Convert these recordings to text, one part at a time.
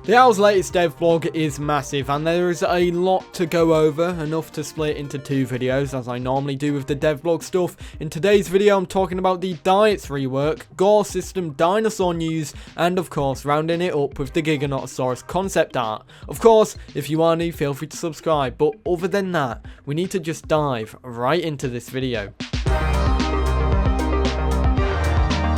The Owl's latest devlog is massive, and there is a lot to go over, enough to split into 2 videos, as I normally do with the devlog stuff. In today's video, I'm talking about the diets rework, Gore System dinosaur news, and of course, rounding it up with the Giganotosaurus concept art. Of course, if you are new, feel free to subscribe, but other than that, we need to just dive right into this video.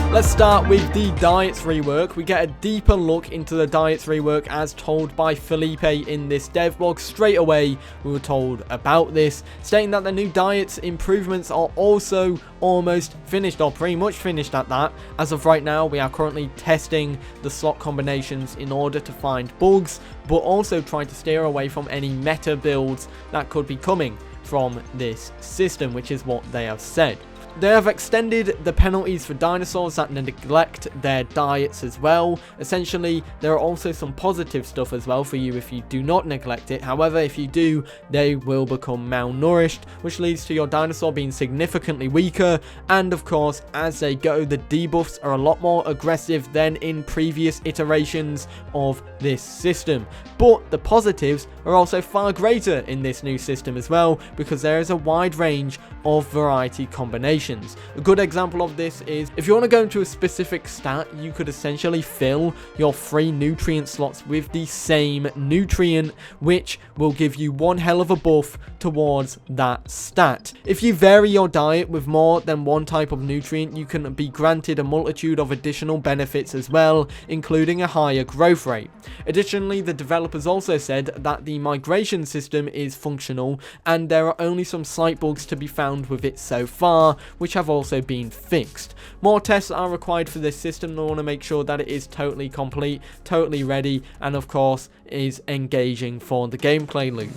Let's start with the diets rework. We get a deeper look into the diets rework as told by Felipe in this devlog. Straight away, we were told about this, stating that the new diets improvements are also almost finished, or pretty much finished at that. As of right now, we are currently testing the slot combinations in order to find bugs, but also trying to steer away from any meta builds that could be coming from this system, which is what they have said. They have extended the penalties for dinosaurs that neglect their diets as well. Essentially, there are also some positive stuff as well for you if you do not neglect it. However, if you do, they will become malnourished, which leads to your dinosaur being significantly weaker. And of course, as they go, the debuffs are a lot more aggressive than in previous iterations of this system. But the positives are also far greater in this new system as well, because there is a wide range of variety combinations. A good example of this is if you want to go into a specific stat, you could essentially fill your 3 nutrient slots with the same nutrient, which will give you one hell of a buff towards that stat. If you vary your diet with more than one type of nutrient, you can be granted a multitude of additional benefits as well, including a higher growth rate. Additionally, the developers also said that the migration system is functional, and there are only some slight bugs to be found with it so far, which have also been fixed. More tests are required for this system. They want to make sure that it is totally complete, totally ready, and of course is engaging for the gameplay loop.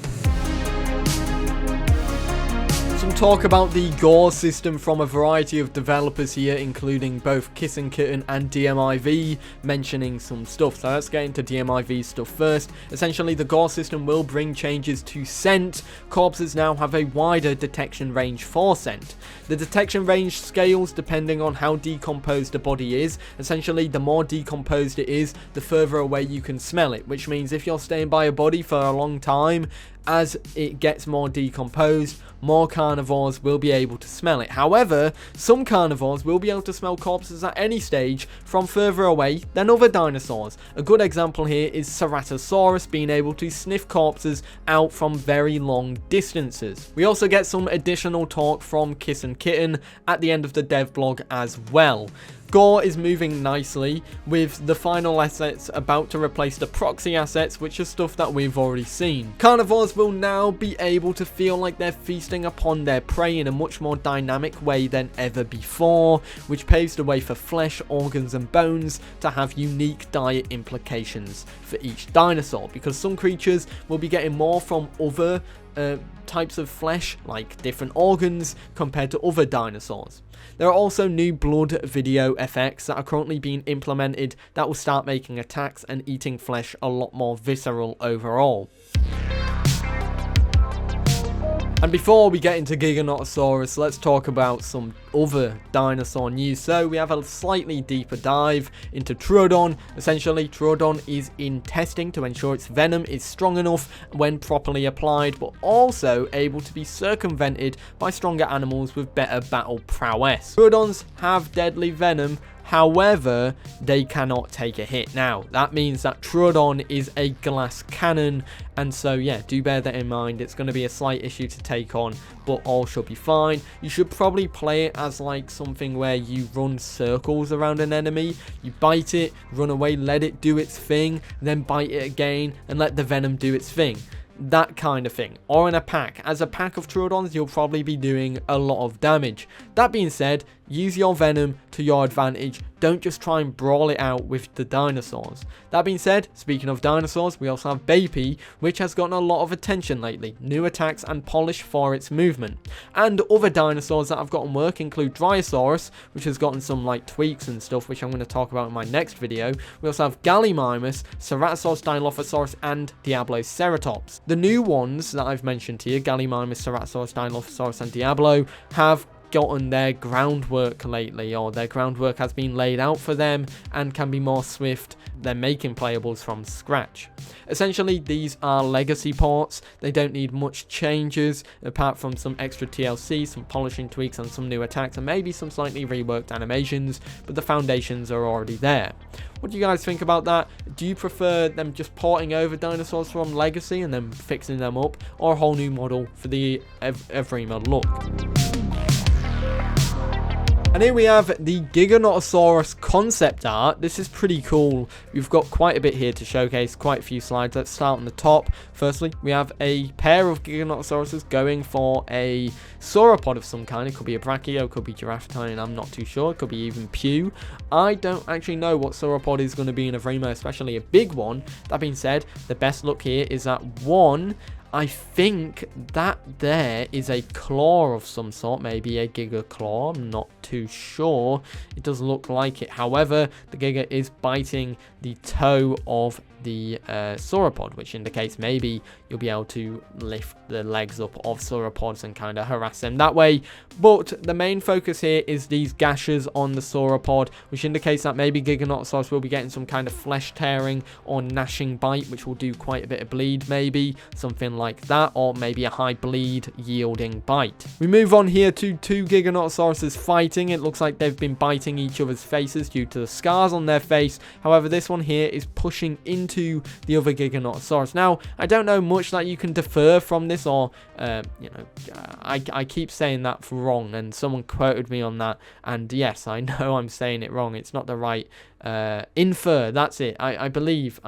Some talk about the Gore system from a variety of developers here, including both Kiss and Kitten and DMIV, mentioning some stuff. So let's get into DMIV stuff first. Essentially, the Gore system will bring changes to scent. Corpses now have a wider detection range for scent. The detection range scales depending on how decomposed the body is. Essentially, the more decomposed it is, the further away you can smell it, which means if you're staying by a body for a long time, as it gets more decomposed, more carnivores will be able to smell it. However, some carnivores will be able to smell corpses at any stage from further away than other dinosaurs. A good example here is Ceratosaurus being able to sniff corpses out from very long distances. We also get some additional talk from Kiss and Kitten at the end of the devlog as well. Gore is moving nicely, with the final assets about to replace the proxy assets, which is stuff that we've already seen. Carnivores will now be able to feel like they're feasting upon their prey in a much more dynamic way than ever before, which paves the way for flesh, organs and bones to have unique diet implications for each dinosaur, because some creatures will be getting more from other types of flesh, like different organs, compared to other dinosaurs. There are also new blood video effects that are currently being implemented that will start making attacks and eating flesh a lot more visceral overall. And before we get into Giganotosaurus, let's talk about some other dinosaur news. So we have a slightly deeper dive into Troodon. Essentially, Troodon is in testing to ensure its venom is strong enough when properly applied, but also able to be circumvented by stronger animals with better battle prowess. Troodons have deadly venom. However, they cannot take a hit. Now, that means that Troodon is a glass cannon, and so yeah, do bear that in mind. It's going to be a slight issue to take on, but all should be fine. You should probably play it as like something where you run circles around an enemy, you bite it, run away, let it do its thing, then bite it again, and let the venom do its thing. That kind of thing. Or in a pack. As a pack of Troodons, you'll probably be doing a lot of damage. That being said, use your venom to your advantage. Don't just try and brawl it out with the dinosaurs. That being said, speaking of dinosaurs, we also have Baby, which has gotten a lot of attention lately. New attacks and polish for its movement. And other dinosaurs that have gotten work include Dinosaurs, which has gotten some like tweaks and stuff, which I'm going to talk about in my next video. We also have Gallimimus, Ceratosaurus, Dilophosaurus, and Diabloceratops. The new ones that I've mentioned here, Gallimimus, Ceratosaurus, Dilophosaurus, and Diablo, have gotten their groundwork lately, or their groundwork has been laid out for them and can be more swift than making playables from scratch. Essentially, these are legacy ports. They don't need much changes apart from some extra TLC, some polishing tweaks and some new attacks, and maybe some slightly reworked animations, but the foundations are already there. What do you guys think about that? Do you prefer them just porting over dinosaurs from legacy and then fixing them up, or a whole new model for the Evrima look? And here we have the Giganotosaurus concept art. This is pretty cool. We've got quite a bit here to showcase, quite a few slides. Let's start on the top. Firstly, we have a pair of Giganotosauruses going for a sauropod of some kind. It could be a Brachio, could be Giraffatine, I'm not too sure. It could be even Pew. I don't actually know what sauropod is going to be in Evrima, especially a big one. That being said, the best look here is that one, I think that there is a claw of some sort, maybe a Giga claw. I'm not too sure. It doesn't look like it. However, the Giga is biting the toe of the sauropod, which indicates maybe you'll be able to lift the legs up of sauropods and kind of harass them that way. But the main focus here is these gashes on the sauropod, which indicates that maybe Giganotosaurus will be getting some kind of flesh tearing or gnashing bite, which will do quite a bit of bleed, maybe something like that, or maybe a high bleed yielding bite. We move on here to two Giganotosauruses fighting. It looks like they've been biting each other's faces due to the scars on their face. However, this one here is pushing into the other Giganotosaurus. Now, I don't know much that you can defer from this, or I keep saying that wrong, and someone quoted me on that, and yes, I know I'm saying it wrong. It's not the right infer. That's it. I believe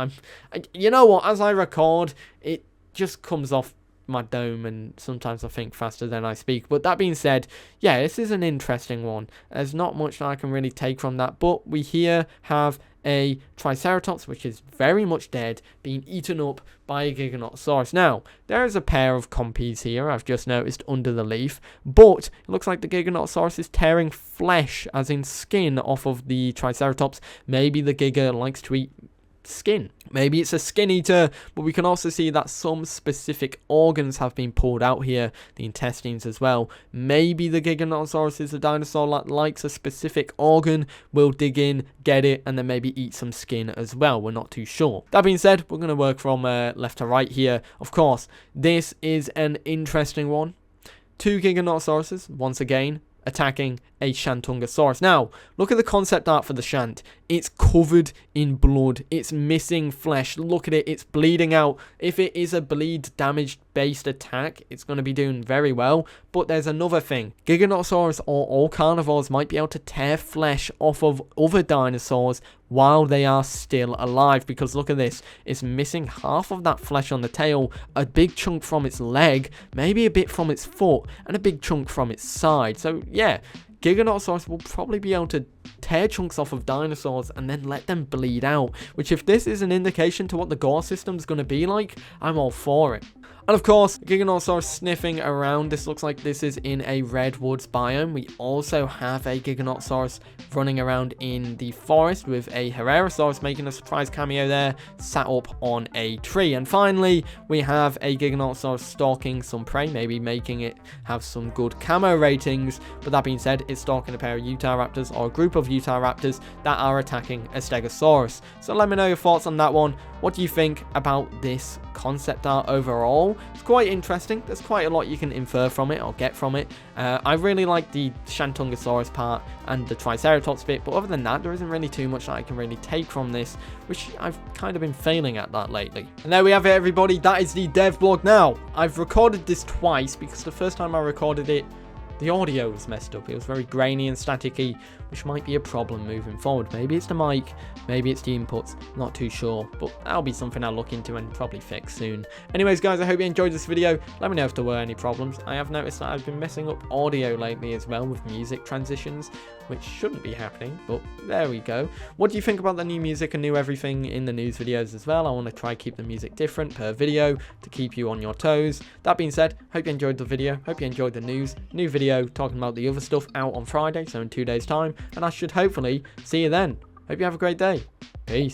you know what, as I record, it just comes off my dome, and sometimes I think faster than I speak. But that being said, yeah, this is an interesting one. There's not much that I can really take from that, but we here have a Triceratops, which is very much dead, being eaten up by a Giganotosaurus. Now, there is a pair of compies here, I've just noticed, under the leaf, but it looks like the Giganotosaurus is tearing flesh, as in skin, off of the Triceratops. Maybe the Giga likes to eat skin. Maybe it's a skin eater, but we can also see that some specific organs have been pulled out here, the intestines as well. Maybe the Giganotosaurus is a dinosaur that likes a specific organ, will dig in, get it, and then maybe eat some skin as well. We're not too sure. That being said, we're going to work from left to right here. Of course, this is an interesting one. Two Giganotosauruses, once again, attacking a Shantungosaurus. Now, look at the concept art for the Shant. It's covered in blood. It's missing flesh. Look at it. It's bleeding out. If it is a bleed damage based attack, it's going to be doing very well. But there's another thing. Giganotosaurus or all carnivores might be able to tear flesh off of other dinosaurs while they are still alive, because look at this. It's missing half of that flesh on the tail, a big chunk from its leg, maybe a bit from its foot, and a big chunk from its side. So yeah, Giganotosaurus will probably be able to tear chunks off of dinosaurs and then let them bleed out, which, if this is an indication to what the Gore System is going to be like, I'm all for it. And of course, Giganotosaurus sniffing around. This looks like this is in a redwoods biome. We also have a Giganotosaurus running around in the forest with a Herrerasaurus making a surprise cameo there, sat up on a tree. And finally, we have a Giganotosaurus stalking some prey, maybe making it have some good camo ratings. But that being said, it's stalking a pair of Utahraptors, or a group of Utahraptors that are attacking a Stegosaurus. So let me know your thoughts on that one. What do you think about this concept art overall? It's quite interesting. There's quite a lot you can infer from it or get from it. I really like the Shantungosaurus part and the Triceratops bit, but other than that, there isn't really too much that I can really take from this, which I've kind of been failing at that lately. And there we have it, everybody. That is the dev blog. Now, I've recorded this twice because the first time I recorded it, the audio was messed up. It was very grainy and staticky, which might be a problem moving forward. Maybe it's the mic, maybe it's the inputs, not too sure, but that'll be something I'll look into and probably fix soon. Anyways, guys, I hope you enjoyed this video. Let me know if there were any problems. I have noticed that I've been messing up audio lately as well with music transitions, which shouldn't be happening, but there we go. What do you think about the new music and new everything in the news videos as well? I want to try keep the music different per video to keep you on your toes. That being said, hope you enjoyed the video, hope you enjoyed the news. New video talking about the other stuff out on Friday, so in 2 days time, and I should hopefully see you then. Hope you have a great day. Peace.